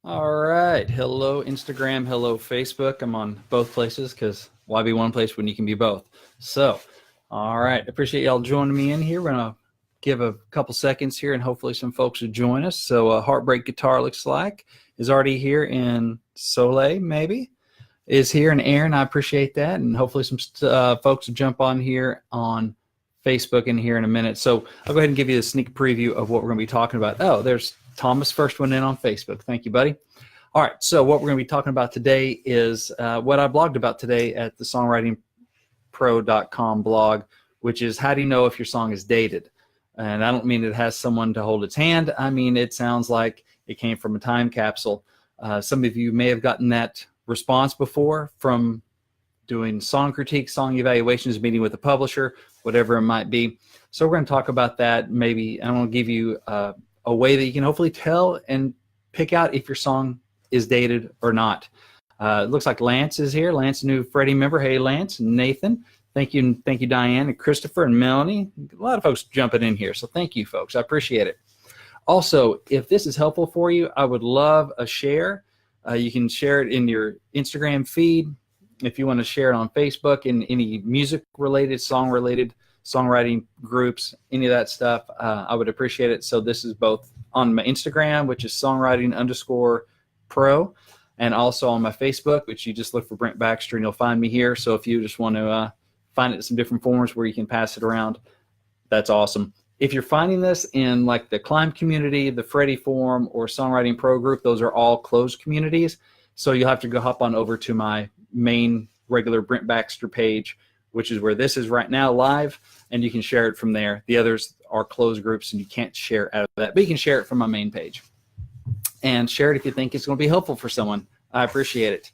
All right. Hello, Instagram. Hello, Facebook. I'm on both places because why be one place when you can be both? So, all right. Appreciate y'all joining me in here. We're going to give a couple seconds here and hopefully some folks will join us. So, Heartbreak Guitar looks like is already here in Soleil, maybe, is here in Aaron. I appreciate that. And hopefully some folks will jump on here on Facebook in here in a minute. So, I'll go ahead and give you a sneak preview of what we're going to be talking about. Oh, there's Thomas, first one in on Facebook. Thank you, buddy. All right, so what we're going to be talking about today is what I blogged about today at the songwritingpro.com blog, which is how do you know if your song is dated? And I don't mean it has someone to hold its hand. I mean it sounds like it came from a time capsule. Some of you may have gotten that response before from doing song critique, song evaluations, meeting with a publisher, whatever it might be. So we're going to talk about that. Maybe I'm going to give you a way that you can hopefully tell and pick out if your song is dated or not. It looks like Lance is here. Lance, new Freddie member. Hey, Lance. Nathan. Thank you, Diane, and Christopher and Melanie. A lot of folks jumping in here, so thank you, folks. I appreciate it. Also, if this is helpful for you, I would love a share. You can share it in your Instagram feed. If you want to share it on Facebook in any music-related, songwriting groups, any of that stuff, I would appreciate it. So this is both on my Instagram, which is songwriting_pro, and also on my Facebook, which you just look for Brent Baxter and you'll find me here. So if you just want to find it in some different forms where you can pass it around, that's awesome. If you're finding this in like the Climb community, the Freddie forum, or Songwriting Pro group, those are all closed communities. So you'll have to go hop on over to my main regular Brent Baxter page, which is where this is right now live, and you can share it from there. The others are closed groups and you can't share out of that, but you can share it from my main page. And share it if you think it's going to be helpful for someone. I appreciate it.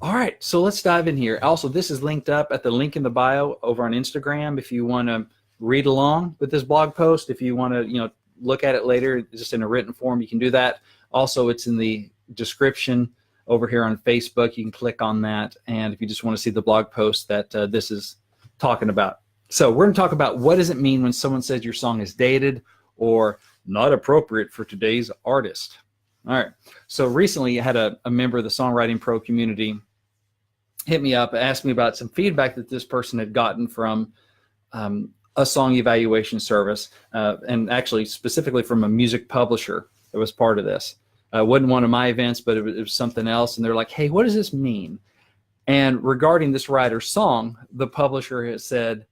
All right, so let's dive in here. Also, this is linked up at the link in the bio over on Instagram if you want to read along with this blog post. If you want to, look at it later just in a written form, you can do that. Also, it's in the description over here on Facebook. You can click on that, and if you just want to see the blog post that this is talking about. So we're going to talk about what does it mean when someone says your song is dated or not appropriate for today's artist. All right. So recently I had a member of the Songwriting Pro community hit me up, asked me about some feedback that this person had gotten from a song evaluation service, and actually specifically from a music publisher that was part of this. It wasn't one of my events, but it was something else. And they're like, hey, what does this mean? And regarding this writer's song, the publisher has said,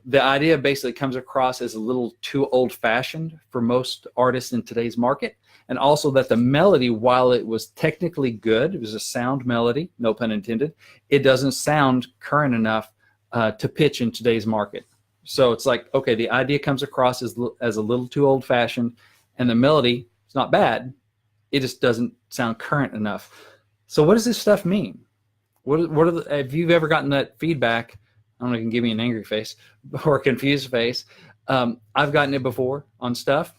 the idea basically comes across as a little too old-fashioned for most artists in today's market, and also that the melody, while it was technically good, it was a sound melody, no pun intended, it doesn't sound current enough to pitch in today's market. So it's like, okay, the idea comes across as a little too old-fashioned, and the melody is not bad, it just doesn't sound current enough. So what does this stuff mean? Have you ever gotten that feedback? I don't know if you can give me an angry face or a confused face. I've gotten it before on stuff,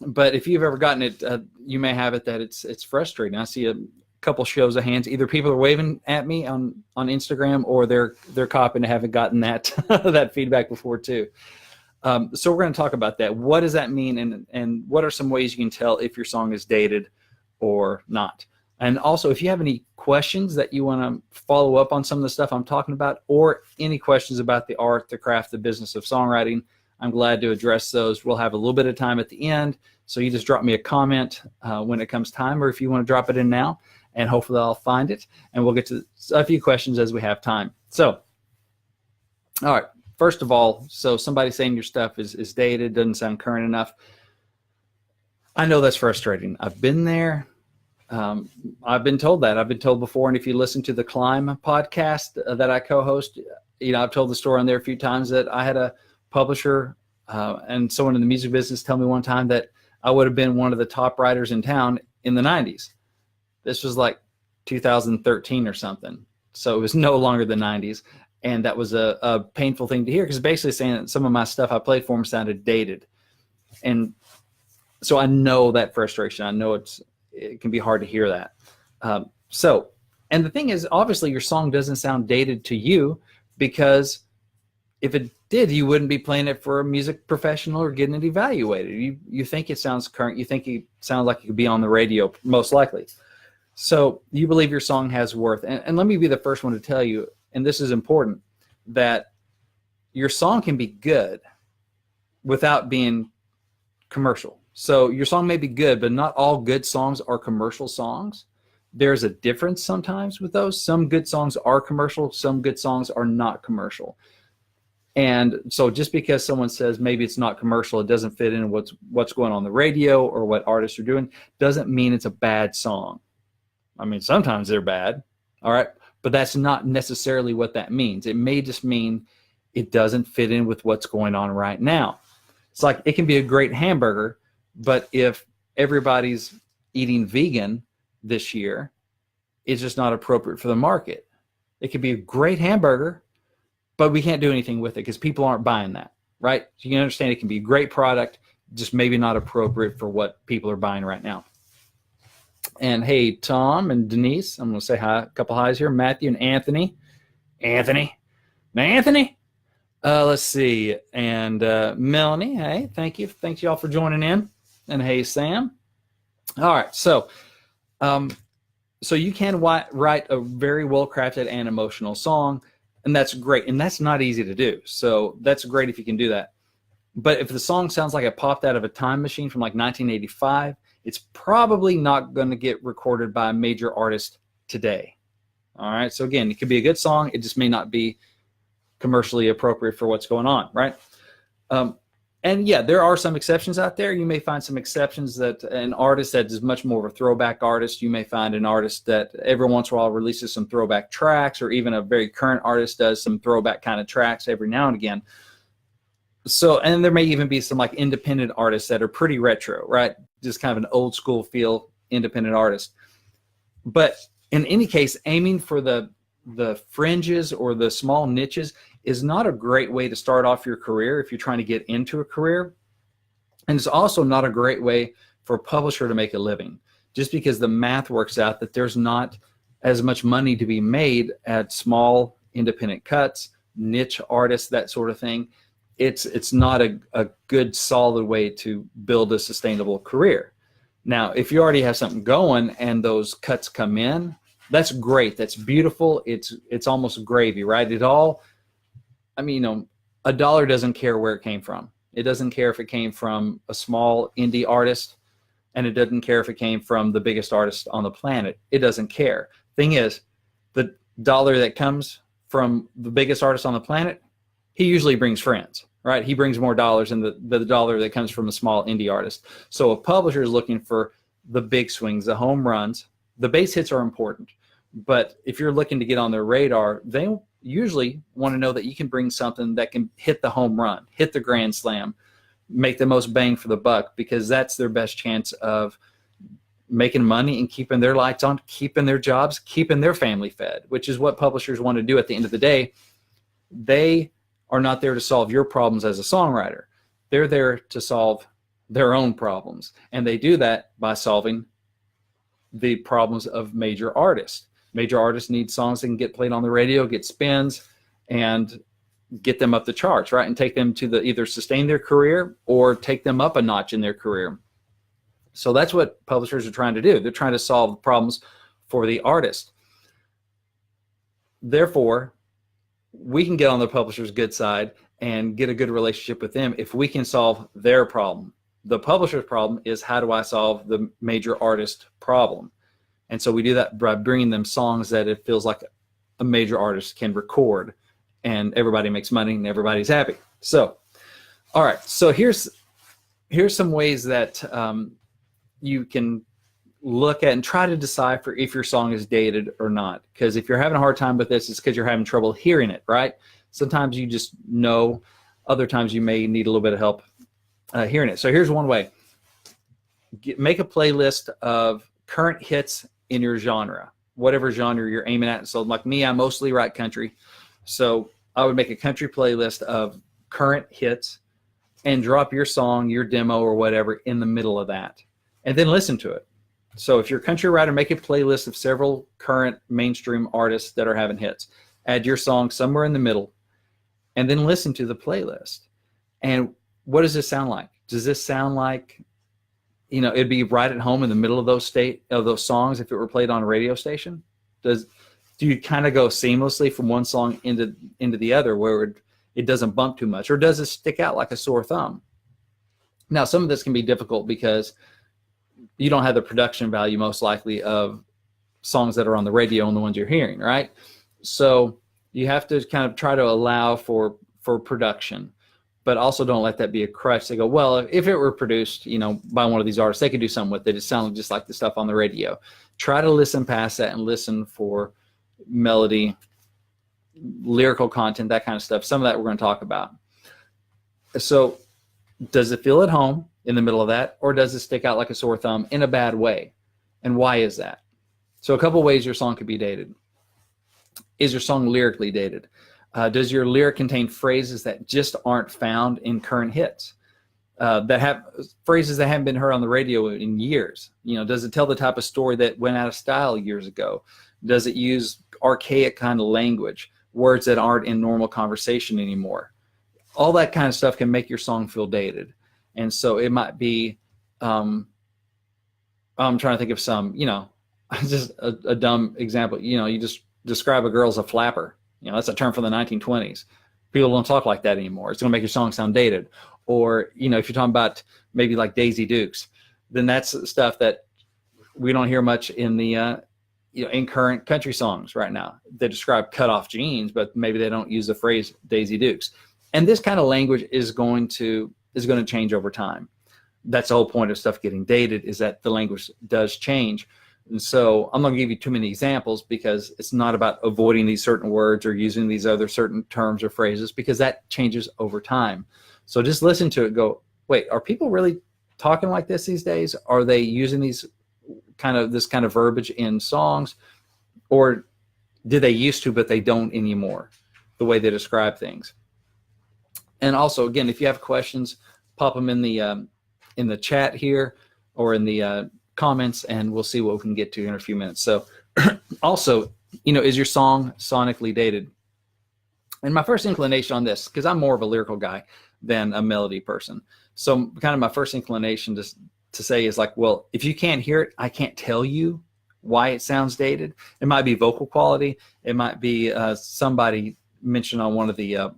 but if you've ever gotten it, you may have it that it's frustrating. I see a couple shows of hands. Either people are waving at me on Instagram, or they're copying and haven't gotten that that feedback before too. So we're going to talk about that. What does that mean, and what are some ways you can tell if your song is dated or not? And also, if you have any questions that you want to follow up on some of the stuff I'm talking about, or any questions about the art, the craft, the business of songwriting, I'm glad to address those. We'll have a little bit of time at the end, so you just drop me a comment when it comes time, or if you want to drop it in now, and hopefully I'll find it, and we'll get to a few questions as we have time. So, all right, first of all, so somebody saying your stuff is dated, doesn't sound current enough. I know that's frustrating. I've been there. I've been told that. I've been told before, and if you listen to the Climb podcast that I co-host, I've told the story on there a few times that I had a publisher and someone in the music business tell me one time that I would have been one of the top writers in town in the 90s. This was like 2013 or something. So it was no longer the 90s. And that was a painful thing to hear, because basically saying that some of my stuff I played for them sounded dated. And so I know that frustration. I know it can be hard to hear that. And the thing is, obviously your song doesn't sound dated to you, because if it did, you wouldn't be playing it for a music professional or getting it evaluated. You think it sounds current. You think it sounds like it could be on the radio, most likely. So you believe your song has worth. And let me be the first one to tell you, and this is important, that your song can be good without being commercial. So your song may be good, but not all good songs are commercial songs. There's a difference sometimes with those. Some good songs are commercial, some good songs are not commercial. And so just because someone says maybe it's not commercial, it doesn't fit in what's going on the radio or what artists are doing, doesn't mean it's a bad song. I mean, sometimes they're bad, all right? But that's not necessarily what that means. It may just mean it doesn't fit in with what's going on right now. It's like it can be a great hamburger, but if everybody's eating vegan this year, it's just not appropriate for the market. It could be a great hamburger, but we can't do anything with it because people aren't buying that, right? So you can understand it can be a great product, just maybe not appropriate for what people are buying right now. And hey, Tom and Denise, I'm going to say hi, a couple highs here. Matthew and Anthony. Anthony. Let's see. And Melanie, hey, thank you. Thanks y'all for joining in. And hey, Sam. All right, so you can write a very well-crafted and emotional song, and that's great. And that's not easy to do. So that's great if you can do that. But if the song sounds like it popped out of a time machine from like 1985, it's probably not going to get recorded by a major artist today. All right. So again, it could be a good song. It just may not be commercially appropriate for what's going on, right? And yeah, there are some exceptions out there. You may find some exceptions that an artist that is much more of a throwback artist. You may find an artist that every once in a while releases some throwback tracks, or even a very current artist does some throwback kind of tracks every now and again. So, and there may even be some like independent artists that are pretty retro, right? Just kind of an old school feel independent artist. But in any case, aiming for the fringes or the small niches is not a great way to start off your career if you're trying to get into a career. And it's also not a great way for a publisher to make a living, just because the math works out that there's not as much money to be made at small independent cuts, niche artists, that sort of thing. It's not a good solid way to build a sustainable career. Now, if you already have something going and those cuts come in, that's great. That's beautiful. It's almost gravy, right? A dollar doesn't care where it came from. It doesn't care if it came from a small indie artist, and it doesn't care if it came from the biggest artist on the planet. It doesn't care. Thing is, the dollar that comes from the biggest artist on the planet, he usually brings friends, right? He brings more dollars than the dollar that comes from a small indie artist. So a publisher is looking for the big swings, the home runs. The base hits are important, but if you're looking to get on their radar, they usually want to know that you can bring something that can hit the home run, hit the grand slam, make the most bang for the buck, because that's their best chance of making money and keeping their lights on, keeping their jobs, keeping their family fed, which is what publishers want to do at the end of the day. They are not there to solve your problems as a songwriter. They're there to solve their own problems. And they do that by solving the problems of major artists. Major artists need songs that can get played on the radio, get spins, and get them up the charts, right? And take them to either sustain their career or take them up a notch in their career. So that's what publishers are trying to do. They're trying to solve problems for the artist. Therefore, we can get on the publisher's good side and get a good relationship with them if we can solve their problem. The publisher's problem is, how do I solve the major artist problem? And so we do that by bringing them songs that it feels like a major artist can record, and everybody makes money and everybody's happy. So, all right. So here's some ways that you can look at and try to decipher if your song is dated or not. Because if you're having a hard time with this, it's because you're having trouble hearing it, right? Sometimes you just know. Other times you may need a little bit of help hearing it. So here's one way. Make a playlist of current hits in your genre, whatever genre you're aiming at. So like me, I mostly write country. So I would make a country playlist of current hits and drop your song, your demo or whatever in the middle of that, and then listen to it. So if you're a country writer, make a playlist of several current mainstream artists that are having hits. Add your song somewhere in the middle and then listen to the playlist. And what does this sound like? Does this sound like, it'd be right at home in the middle of those songs if it were played on a radio station? Do you kind of go seamlessly from one song into the other where it doesn't bump too much, or does it stick out like a sore thumb? Now, some of this can be difficult because you don't have the production value most likely of songs that are on the radio and the ones you're hearing, right? So you have to kind of try to allow for production, but also don't let that be a crutch. They go, well, if it were produced, by one of these artists, they could do something with it. It sounded just like the stuff on the radio. Try to listen past that and listen for melody, lyrical content, that kind of stuff. Some of that we're going to talk about. So does it feel at home in the middle of that, or does it stick out like a sore thumb in a bad way? And why is that? So a couple ways your song could be dated. Is your song lyrically dated? Does your lyric contain phrases that just aren't found in current hits? That have phrases that haven't been heard on the radio in years? Does it tell the type of story that went out of style years ago? Does it use archaic kind of language, words that aren't in normal conversation anymore? All that kind of stuff can make your song feel dated. And so it might be, I'm trying to think of some, just a dumb example. You just describe a girl as a flapper. That's a term from the 1920s. People don't talk like that anymore. It's going to make your song sound dated. Or, if you're talking about maybe like Daisy Dukes, then that's stuff that we don't hear much in the, in current country songs right now. They describe cut off jeans, but maybe they don't use the phrase Daisy Dukes. And this kind of language is going to change over time. That's the whole point of stuff getting dated, is that the language does change. And so I'm not going to give you too many examples, because it's not about avoiding these certain words or using these other certain terms or phrases, because that changes over time. So just listen to it, go, wait, are people really talking like this these days? Are they using this kind of verbiage in songs? Or did they used to, but they don't anymore, the way they describe things? And also, again, if you have questions, pop them in the chat here or in the comments, and we'll see what we can get to in a few minutes. So also, is your song sonically dated? And my first inclination on this, because I'm more of a lyrical guy than a melody person, so kind of my first inclination to say is like, well, if you can't hear it, I can't tell you why it sounds dated. It might be vocal quality. It might be somebody mentioned on one of the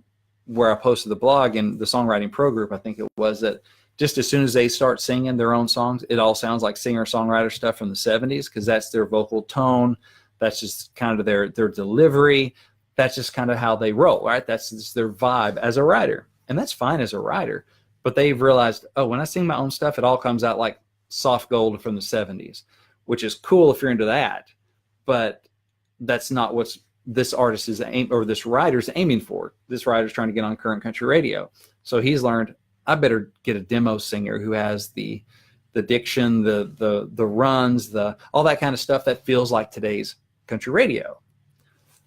where I posted the blog in the Songwriting Pro group, I think it was, that just as soon as they start singing their own songs, it all sounds like singer-songwriter stuff from the 70s, because that's their vocal tone. That's just kind of their delivery. That's just kind of how they roll, right? That's just their vibe as a writer. And that's fine as a writer. But they've realized, oh, when I sing my own stuff, it all comes out like soft gold from the 70s, which is cool if you're into that. But that's not what this artist is this writer's aiming for. This writer's trying to get on current country radio. So he's learned, I better get a demo singer who has the diction, the runs, all that kind of stuff that feels like today's country radio.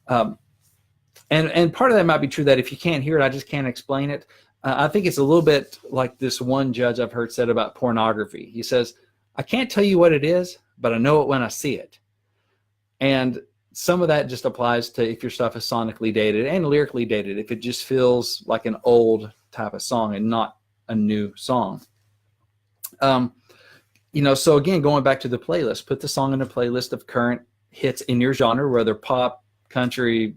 And part of that might be true, that if you can't hear it, I just can't explain it. I think it's a little bit like this one judge I've heard said about pornography. He says, I can't tell you what it is, but I know it when I see it. And some of that just applies to if your stuff is sonically dated and lyrically dated, if it just feels like an old type of song and not a new song. So again, going back to the playlist, put the song in a playlist of current hits in your genre, whether pop, country,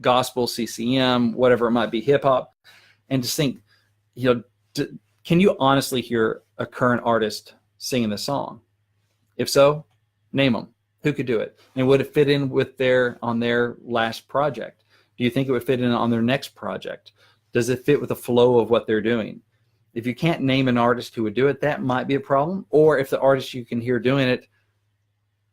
gospel, CCM, whatever it might be, hip hop, and just think, can you honestly hear a current artist singing the song? If so, name them. Who could do it? And would it fit in with on their last project? Do you think it would fit in on their next project? Does it fit with the flow of what they're doing? If you can't name an artist who would do it, that might be a problem. Or if the artist you can hear doing it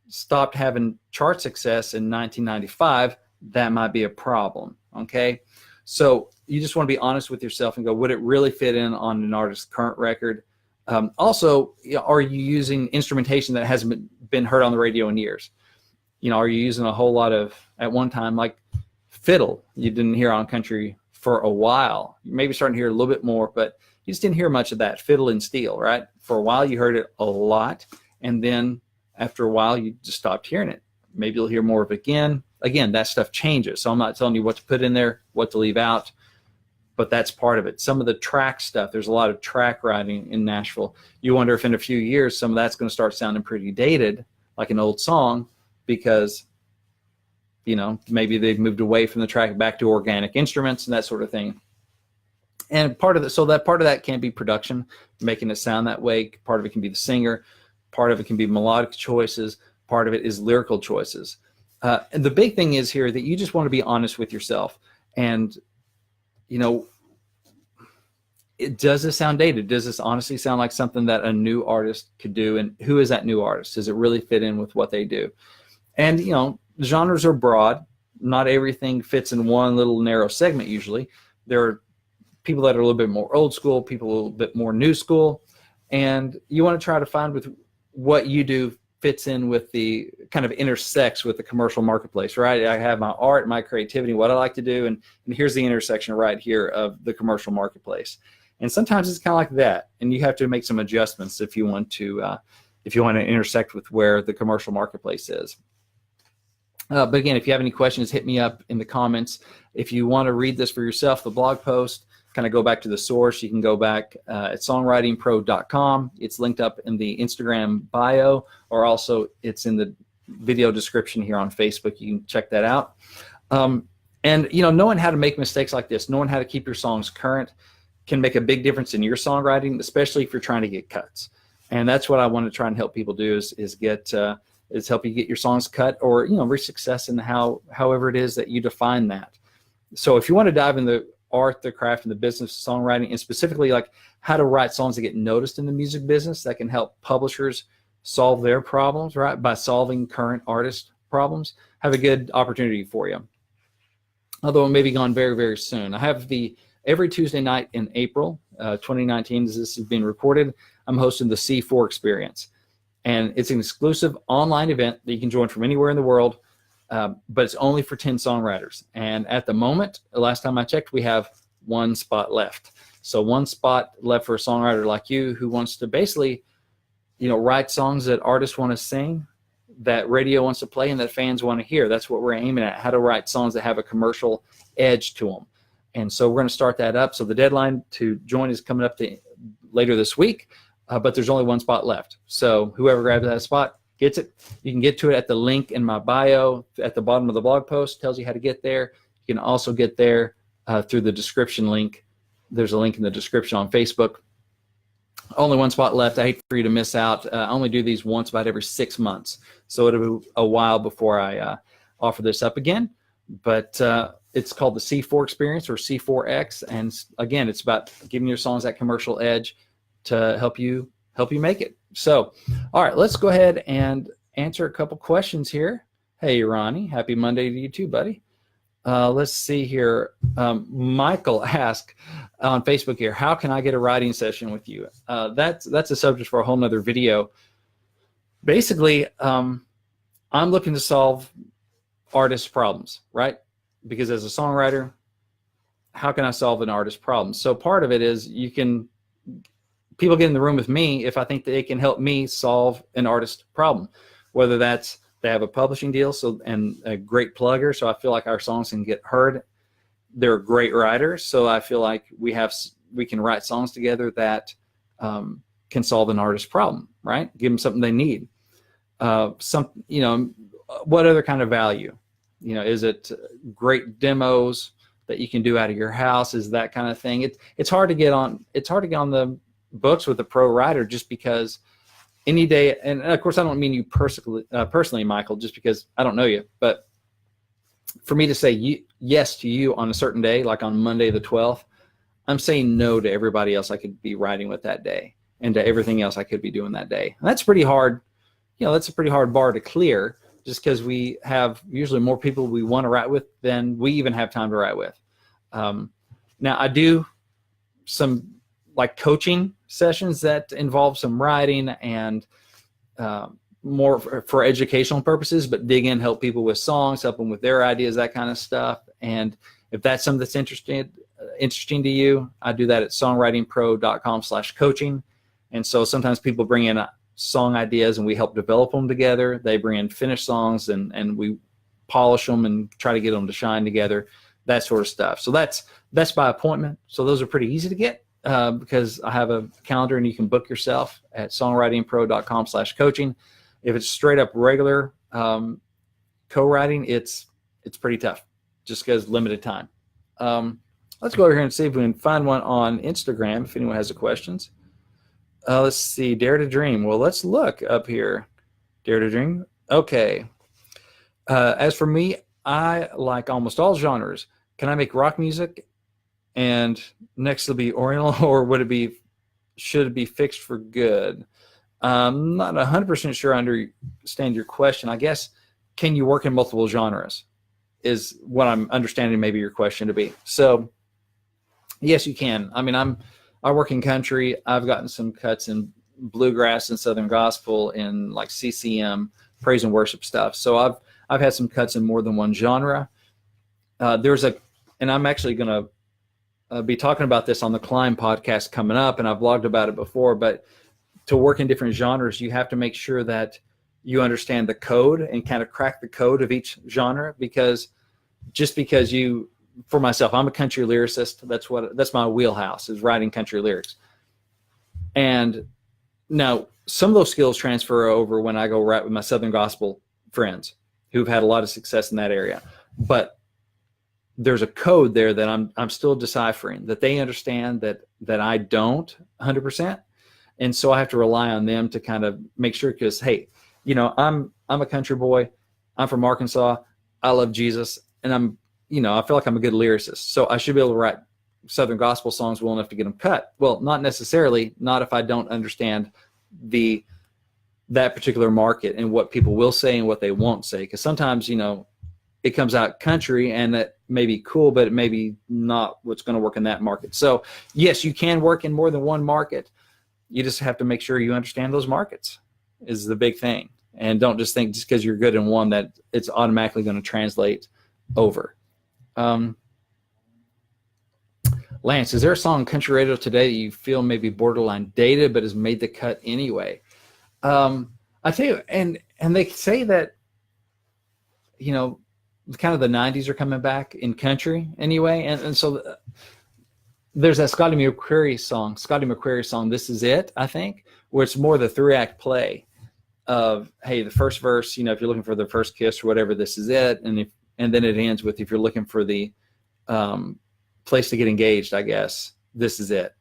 stopped having chart success in 1995, that might be a problem, okay? So you just want to be honest with yourself and go, would it really fit in on an artist's current record? Also, are you using instrumentation that hasn't been heard on the radio in years? Are you using a whole lot of, at one time, like fiddle you didn't hear on country for a while? You maybe starting to hear a little bit more, but you just didn't hear much of that, fiddle and steel, right? For a while you heard it a lot, and then after a while you just stopped hearing it. Maybe you'll hear more of it again. Again, that stuff changes, so I'm not telling you what to put in there, what to leave out. but that's part of it. Some of the track stuff, there's a lot of track writing in Nashville. You wonder if in a few years some of that's going to start sounding pretty dated, like an old song, because maybe they've moved away from the track back to organic instruments and that sort of thing. And part of that can be production, making it sound that way. Part of it can be the singer. Part of it can be melodic choices. Part of it is lyrical choices. And the big thing is here that you just want to be honest with yourself. And, does this sound dated? Does this honestly sound like something that a new artist could do? And who is that new artist? Does it really fit in with what they do? And, genres are broad. Not everything fits in one little narrow segment usually. There are people that are a little bit more old school, people a little bit more new school. And you want to try to find with what you do fits in with the kind of intersects with the commercial marketplace, right? I have my art, my creativity, what I like to do, and here's the intersection right here of the commercial marketplace. And sometimes it's kind of like that, and you have to make some adjustments if you want to intersect with where the commercial marketplace is. But again, if you have any questions, hit me up in the comments. If you want to read this for yourself, the blog post, kind of go back to the source, you can go back at songwritingpro.com. It's linked up in the Instagram bio, or also it's in the video description here on Facebook. You can check that out. And knowing how to make mistakes like this, knowing how to keep your songs current, can make a big difference in your songwriting, especially if you're trying to get cuts. And that's what I want to try and help people do is help you get your songs cut, or reach success in however it is that you define that. So if you want to dive in the art, the craft, and the business of songwriting, and specifically like how to write songs that get noticed in the music business, that can help publishers solve their problems, right, by solving current artist problems, have a good opportunity for you. Although it may be gone very, very soon. I have every Tuesday night in April 2019, as this is being recorded, I'm hosting the C4 Experience. And it's an exclusive online event that you can join from anywhere in the world, but it's only for 10 songwriters. And at the moment, the last time I checked, we have one spot left. So one spot left for a songwriter like you who wants to basically, write songs that artists want to sing, that radio wants to play, and that fans want to hear. That's what we're aiming at, how to write songs that have a commercial edge to them. And so we're going to start that up. So the deadline to join is coming up later this week. But there's only one spot left. So whoever grabs that spot gets it. You can get to it at the link in my bio at the bottom of the blog post. Tells you how to get there. You can also get there through the description link. There's a link in the description on Facebook. Only one spot left. I hate for you to miss out. I only do these once about every 6 months. So it'll be a while before I offer this up again. But it's called the C4 Experience, or C4X. And again, it's about giving your songs that commercial edge to help you make it. So, all right, let's go ahead and answer a couple questions here. Hey, Ronnie, happy Monday to you too, buddy. Let's see here. Michael asked on Facebook here, how can I get a writing session with you? That's a subject for a whole nother video. Basically, I'm looking to solve artist problems, right? Because as a songwriter, how can I solve an artist problem? So part of it is people get in the room with me if I think they can help me solve an artist problem, whether that's they have a publishing deal and a great plugger, so I feel like our songs can get heard. They're great writers, so I feel like we can write songs together that can solve an artist problem, right? Give them something they need. What other kind of value? Is it great demos that you can do out of your house? Is that kind of thing? It's hard to get on the books with a pro writer, just because any day, and of course I don't mean you personally, Michael, just because I don't know you, but for me to say yes to you on a certain day, like on Monday the 12th, I'm saying no to everybody else I could be writing with that day, and to everything else I could be doing that day. And that's pretty hard. That's a pretty hard bar to clear, just because we have usually more people we want to write with than we even have time to write with. Now I do some like coaching sessions that involve some writing and more for educational purposes, but dig in, help people with songs, help them with their ideas, that kind of stuff. And if that's something that's interesting to you, I do that at songwritingpro.com/coaching. And so sometimes people bring in song ideas and we help develop them together. They bring in finished songs and we polish them and try to get them to shine together. that sort of stuff. So that's by appointment. So those are pretty easy to get because I have a calendar and you can book yourself at songwritingpro.com/coaching. If it's straight up regular co-writing, it's pretty tough just because limited time. Let's go over here and see if we can find one on Instagram if anyone has any questions. Let's see, Dare to Dream. Well, let's look up here. Dare to Dream. Okay. As for me, I like almost all genres. Can I make rock music and next it'll be Oriental, or should it be fixed for good? I'm not 100% sure I understand your question. I guess, can you work in multiple genres is what I'm understanding maybe your question to be. So yes, you can. I mean, I work in country. I've gotten some cuts in bluegrass and Southern gospel and like CCM, praise and worship stuff. So I've had some cuts in more than one genre. And I'm actually going to be talking about this on the Climb podcast coming up, and I've blogged about it before, but to work in different genres, you have to make sure that you understand the code and kind of crack the code of each genre, because just because for myself, I'm a country lyricist. That's my wheelhouse, is writing country lyrics. And now some of those skills transfer over when I go write with my Southern gospel friends who've had a lot of success in that area. But there's a code there that I'm still deciphering, that they understand that I don't 100%. And so I have to rely on them to kind of make sure, because, hey, I'm a country boy. I'm from Arkansas. I love Jesus. And I feel like I'm a good lyricist. So I should be able to write Southern gospel songs well enough to get them cut. Well, not necessarily, not if I don't understand that particular market and what people will say and what they won't say. Because sometimes, it comes out country and that may be cool, but it may be not what's going to work in that market. So yes, you can work in more than one market. You just have to make sure you understand those markets is the big thing. And don't just think just because you're good in one that it's automatically going to translate over. Lance, is there a song on country radio today that you feel maybe borderline dated but has made the cut anyway? I tell you, and they say that, kind of the 90s are coming back in country anyway. And so there's that Scotty McCreery song, This Is It, I think, where it's more the 3-act play of, hey, the first verse, if you're looking for the first kiss or whatever, this is it. And then it ends with, if you're looking for the place to get engaged, I guess, this is it.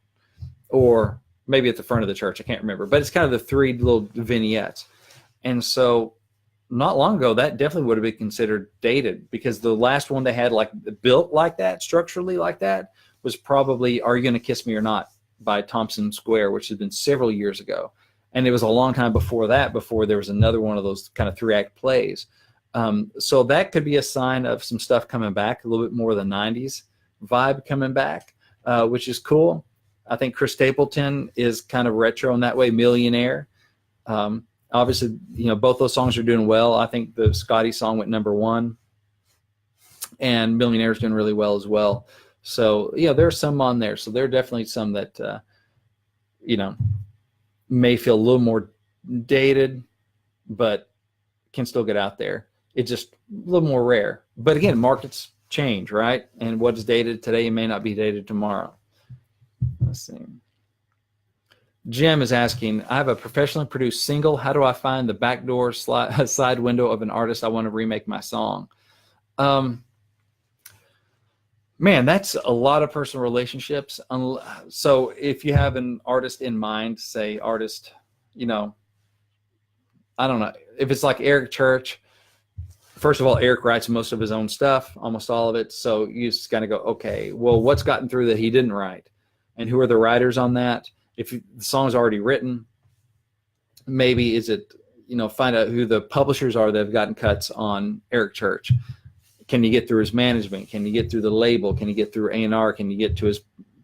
Or maybe at the front of the church, I can't remember. But it's kind of the 3 little vignettes. And so not long ago, that definitely would have been considered dated, because the last one they had like built like that, structurally like that, was probably Are You Gonna Kiss Me or Not by Thompson Square, which had been several years ago. And it was a long time before that, before there was another one of those kind of 3-act plays. So that could be a sign of some stuff coming back, a little bit more of the 90s vibe coming back, which is cool. I think Chris Stapleton is kind of retro in that way, Millionaire. Obviously, both those songs are doing well. I think the Scotty song went #1, and Millionaire is doing really well as well. So, there's some on there. So there are definitely some that, may feel a little more dated, but can still get out there. It's just a little more rare. But again, markets change, right? And what is dated today may not be dated tomorrow. Let's see. Jim is asking, I have a professionally produced single. How do I find the backdoor side window of an artist I want to remake my song? Man, that's a lot of personal relationships. So if you have an artist in mind, say artist, I don't know. If it's like Eric Church, first of all, Eric writes most of his own stuff, almost all of it. So you just kind of go, okay, well, what's gotten through that he didn't write? And who are the writers on that? If the song's already written, maybe find out who the publishers are that have gotten cuts on Eric Church. Can you get through his management? Can you get through the label? Can you get through A&R? Can you get to his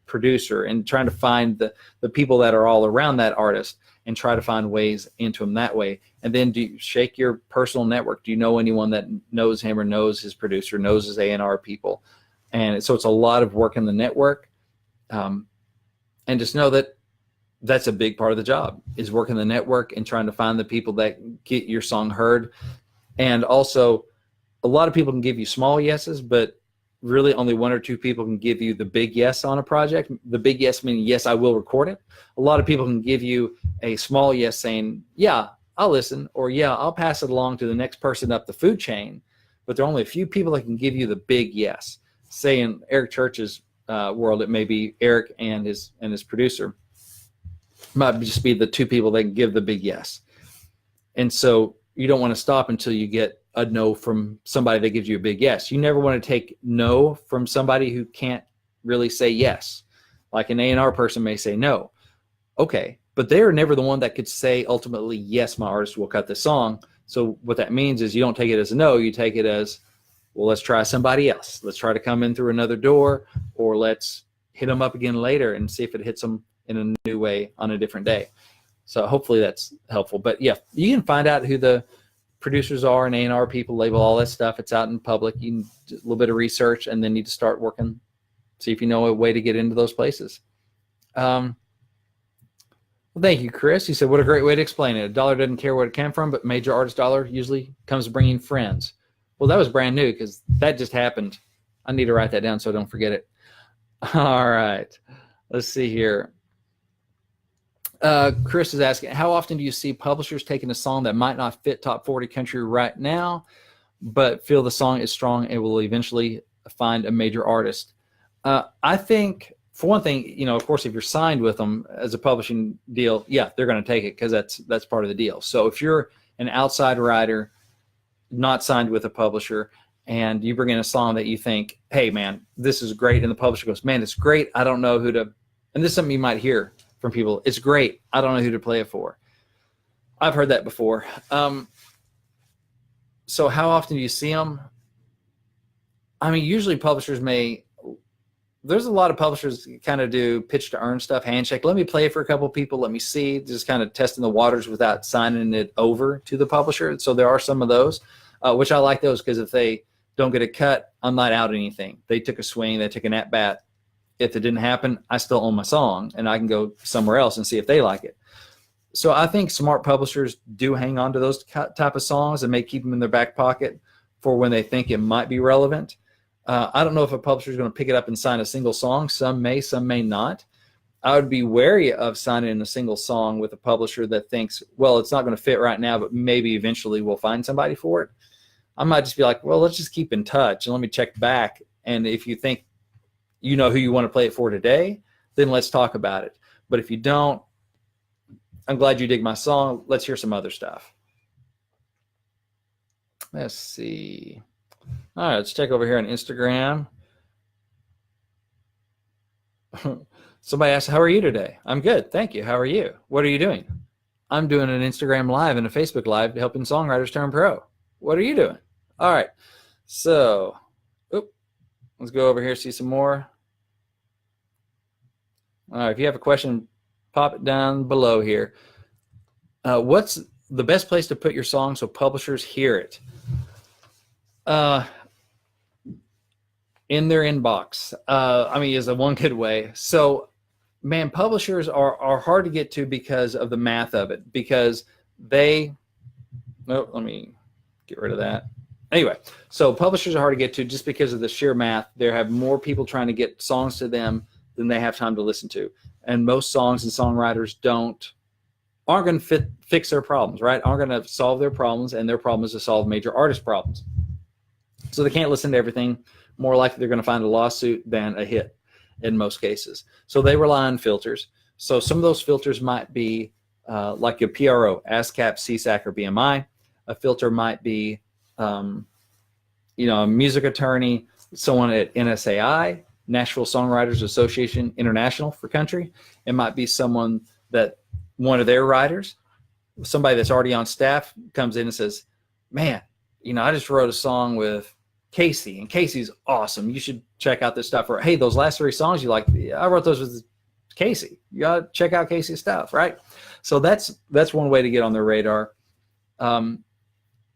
producer? And trying to find the people that are all around that artist and try to find ways into him that way. And then do you shake your personal network? Do you know anyone that knows him or knows his producer, knows his A&R people? And so it's a lot of work in the network. And just know that that's a big part of the job, is working the network and trying to find the people that get your song heard. And also, a lot of people can give you small yeses, but really only 1 or 2 people can give you the big yes on a project. The big yes meaning, yes, I will record it. A lot of people can give you a small yes saying, yeah, I'll listen, or yeah, I'll pass it along to the next person up the food chain. But there are only a few people that can give you the big yes. Say in Eric Church's world, it may be Eric and his producer. Might just be the 2 people that can give the big yes. And so you don't want to stop until you get a no from somebody that gives you a big yes. You never want to take no from somebody who can't really say yes. Like an A&R person may say no. Okay, but they are never the one that could say ultimately, yes, my artist will cut this song. So what that means is you don't take it as a no, you take it as, well, let's try somebody else. Let's try to come in through another door, or let's hit them up again later and see if it hits them in a new way on a different day. So hopefully that's helpful. But yeah, you can find out who the producers are and A&R people, label, all that stuff. It's out in public. You can do a little bit of research and then need to start working, see if you know a way to get into those places. Well, thank you, Chris. He said, what a great way to explain it. A dollar doesn't care where it came from, but major artist dollar usually comes bringing friends. Well, that was brand new because that just happened. I need to write that down so I don't forget it. All right. Let's see here. Chris is asking, how often do you see publishers taking a song that might not fit top 40 country right now, but feel the song is strong and will eventually find a major artist? I think, for one thing, of course, if you're signed with them as a publishing deal, yeah, they're going to take it because that's part of the deal. So if you're an outside writer, not signed with a publisher, and you bring in a song that you think, hey, man, this is great, and the publisher goes, man, it's great, I don't know who to, and this is something you might hear from people, it's great, I don't know who to play it for. I've heard that before. So how often do you see them? I mean, usually publishers there's a lot of publishers kind of do pitch to earn stuff, handshake. Let me play it for a couple of people. Let me see, just kind of testing the waters without signing it over to the publisher. So there are some of those, which I like those because if they don't get a cut, I'm not out anything. They took a swing, they took an at-bat. If it didn't happen, I still own my song and I can go somewhere else and see if they like it. So I think smart publishers do hang on to those type of songs and may keep them in their back pocket for when they think it might be relevant. I don't know if a publisher is going to pick it up and sign a single song. Some may not. I would be wary of signing a single song with a publisher that thinks, well, it's not going to fit right now, but maybe eventually we'll find somebody for it. I might just be like, well, let's just keep in touch and let me check back. And if you think you know who you want to play it for today, then let's talk about it. But if you don't, I'm glad you dig my song. Let's hear some other stuff. Let's see. All right, let's check over here on Instagram. Somebody asked, how are you today? I'm good, thank you. How are you? What are you doing? I'm doing an Instagram Live and a Facebook Live helping songwriters turn pro. What are you doing? All right, so let's go over here, see some more. All right, if you have a question, pop it down below here. What's the best place to put your song so publishers hear it? In their inbox. Is a one good way. So, man, publishers are hard to get to because of the math of it. Because let me get rid of that. Anyway, so publishers are hard to get to just because of the sheer math. They have more people trying to get songs to them than they have time to listen to. And most songs and songwriters aren't going to fix their problems, right? Aren't going to solve their problems, and their problem is to solve major artist problems. So they can't listen to everything. More likely they're going to find a lawsuit than a hit in most cases. So they rely on filters. So some of those filters might be like a PRO, ASCAP, CSAC, or BMI. A filter might be a music attorney, someone at NSAI, Nashville Songwriters Association International for country. It might be someone that one of their writers, somebody that's already on staff, comes in and says, man, I just wrote a song with Casey, and Casey's awesome. You should check out this stuff. Or, hey, those last 3 songs you like, I wrote those with Casey. You got to check out Casey's stuff, right? So that's one way to get on their radar.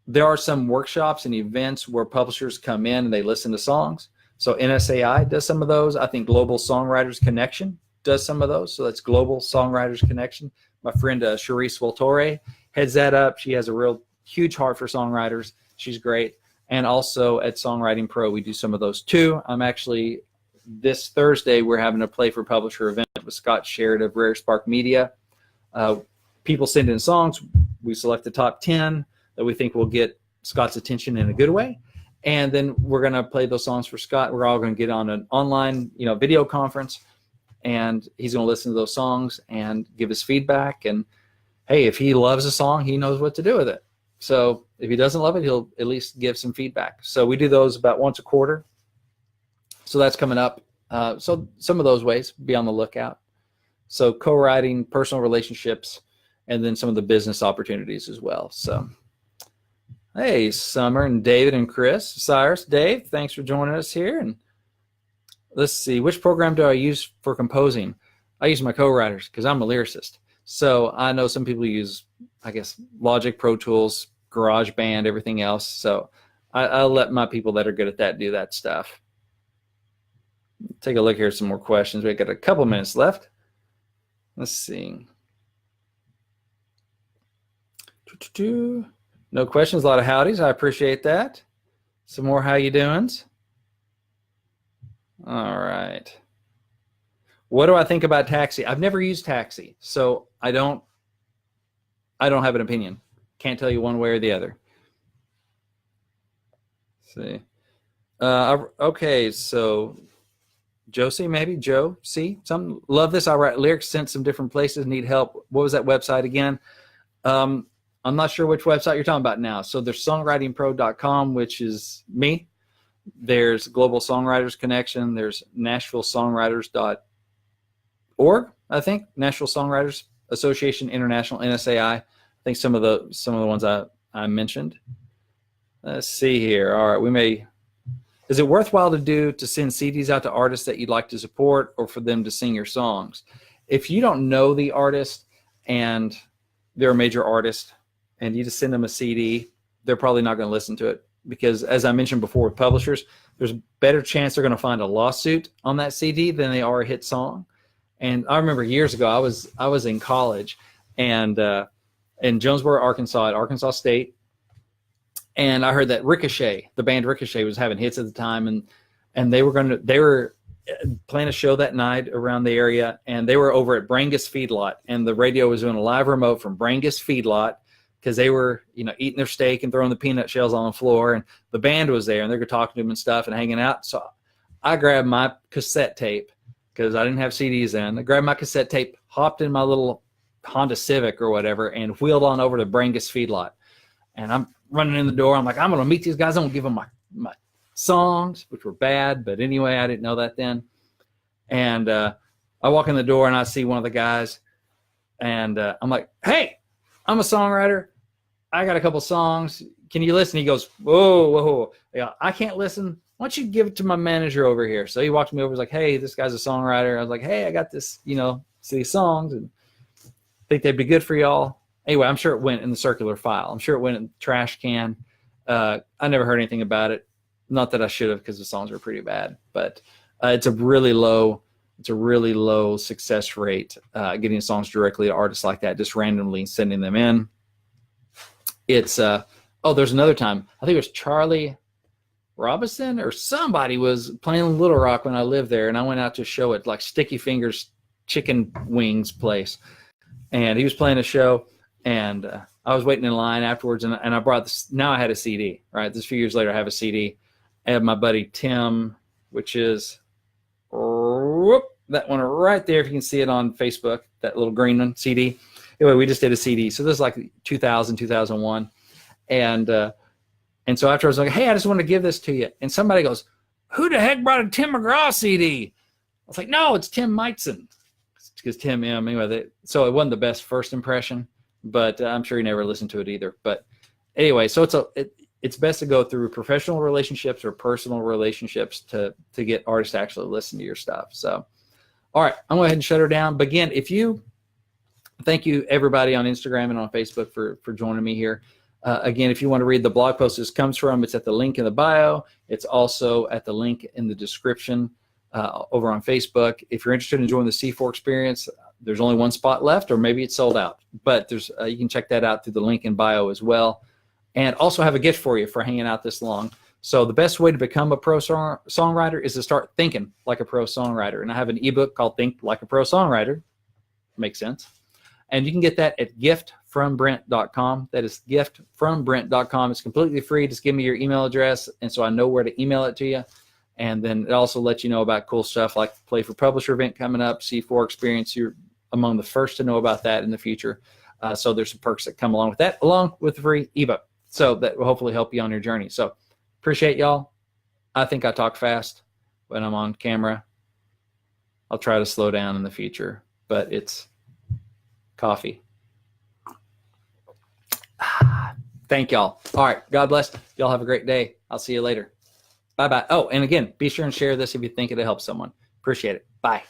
There are some workshops and events where publishers come in and they listen to songs. So NSAI does some of those. I think Global Songwriters Connection does some of those. So that's Global Songwriters Connection. My friend Charisse Voltore heads that up. She has a real huge heart for songwriters. She's great. And also at Songwriting Pro, we do some of those too. I'm actually, this Thursday, we're having a Play for Publisher event with Scott Sherritt of Rare Spark Media. People send in songs. We select the top 10 that we think will get Scott's attention in a good way. And then we're going to play those songs for Scott. We're all going to get on an online, video conference, and he's going to listen to those songs and give us feedback. And hey, if he loves a song, he knows what to do with it. So if he doesn't love it, he'll at least give some feedback. So we do those about once a quarter. So that's coming up. So some of those ways, be on the lookout. So co-writing, personal relationships, and then some of the business opportunities as well. So, hey, Summer and David and Chris, Cyrus, Dave, thanks for joining us here. And let's see, which program do I use for composing? I use my co-writers because I'm a lyricist. So I know some people use, I guess, Logic, Pro Tools, GarageBand, everything else. So I'll let my people that are good at that do that stuff. Take a look here at some more questions. We've got a couple minutes left. Let's see. No questions, a lot of howdies. I appreciate that. Some more how you doings. All right. What do I think about Taxi? I've never used Taxi, so I don't have an opinion. Can't tell you one way or the other. Let's see. Okay, so Josie, maybe Joe, see something. Love this. I write lyrics, sent some different places. Need help. What was that website again? I'm not sure which website you're talking about now. So there's songwritingpro.com, which is me. There's Global Songwriters Connection. There's NashvilleSongwriters.org, I think. Nashville Songwriters Association International, NSAI. I think some of the ones I mentioned. Let's see here. All right, is it worthwhile to send CDs out to artists that you'd like to support, or for them to sing your songs? If you don't know the artist and they're a major artist and you just send them a CD, they're probably not going to listen to it, because as I mentioned before with publishers, there's a better chance they're going to find a lawsuit on that CD than they are a hit song. And I remember years ago, I was in college and in Jonesboro, Arkansas, at Arkansas State, and I heard that Ricochet, the band Ricochet, was having hits at the time, and they were playing a show that night around the area, and they were over at Brangus Feedlot, and the radio was doing a live remote from Brangus Feedlot, because they were, eating their steak and throwing the peanut shells on the floor, and the band was there, and they were talking to them and stuff and hanging out. So I grabbed my cassette tape, because I didn't have CDs then. I grabbed my cassette tape, hopped in my little Honda Civic or whatever, and wheeled on over to Brangus Feedlot. And I'm running in the door. I'm like, I'm going to meet these guys. I'm going to give them my songs, which were bad. But anyway, I didn't know that then. And I walk in the door, and I see one of the guys. And I'm like, hey, I'm a songwriter. I got a couple songs. Can you listen? He goes, whoa. Yeah, I can't listen. Why don't you give it to my manager over here? So he walked me over. He's like, hey, this guy's a songwriter. I was like, hey, I got this, these songs, and think they'd be good for y'all. Anyway, I'm sure it went in the circular file. I'm sure it went in the trash can. I never heard anything about it. Not that I should have, because the songs were pretty bad. But it's a really low success rate getting songs directly to artists like that, just randomly sending them in. It's there's another time. I think it was Charlie Robinson or somebody was playing Little Rock when I lived there, and I went out to a show at like Sticky Fingers Chicken Wings place, and he was playing a show, and I was waiting in line afterwards, and I brought this. Now I had a CD, right? This few years later, I have a CD. I have my buddy Tim, which is that one right there. If you can see it on Facebook, that little green one, CD. Anyway, we just did a CD. So this is like 2000, 2001. And so after I was like, hey, I just want to give this to you. And somebody goes, who the heck brought a Tim McGraw CD? I was like, no, it's Tim Meitzen. Because Tim M. Anyway, so it wasn't the best first impression, but I'm sure he never listened to it either. But anyway, so it's best to go through professional relationships or personal relationships to get artists to actually listen to your stuff. So, all right, I'm going to go ahead and shut her down. But again, thank you everybody on Instagram and on Facebook for joining me here. Again, if you want to read the blog post this comes from, it's at the link in the bio. It's also at the link in the description over on Facebook. If you're interested in joining the C4 experience, there's only one spot left, or maybe it's sold out. But you can check that out through the link in bio as well. And also have a gift for you for hanging out this long. So the best way to become a pro songwriter is to start thinking like a pro songwriter. And I have an ebook called Think Like a Pro Songwriter. Makes sense. And you can get that at giftfrombrent.com. That is giftfrombrent.com. It's completely free. Just give me your email address, and so I know where to email it to you. And then it also lets you know about cool stuff like the Play for Publisher event coming up, C4 experience. You're among the first to know about that in the future. So there's some perks that come along with that, along with the free ebook. So that will hopefully help you on your journey. So appreciate y'all. I think I talk fast when I'm on camera. I'll try to slow down in the future, but it's coffee. Thank y'all. All right. God bless. Y'all have a great day. I'll see you later. Bye-bye. Oh, and again, be sure and share this if you think it'll help someone. Appreciate it. Bye.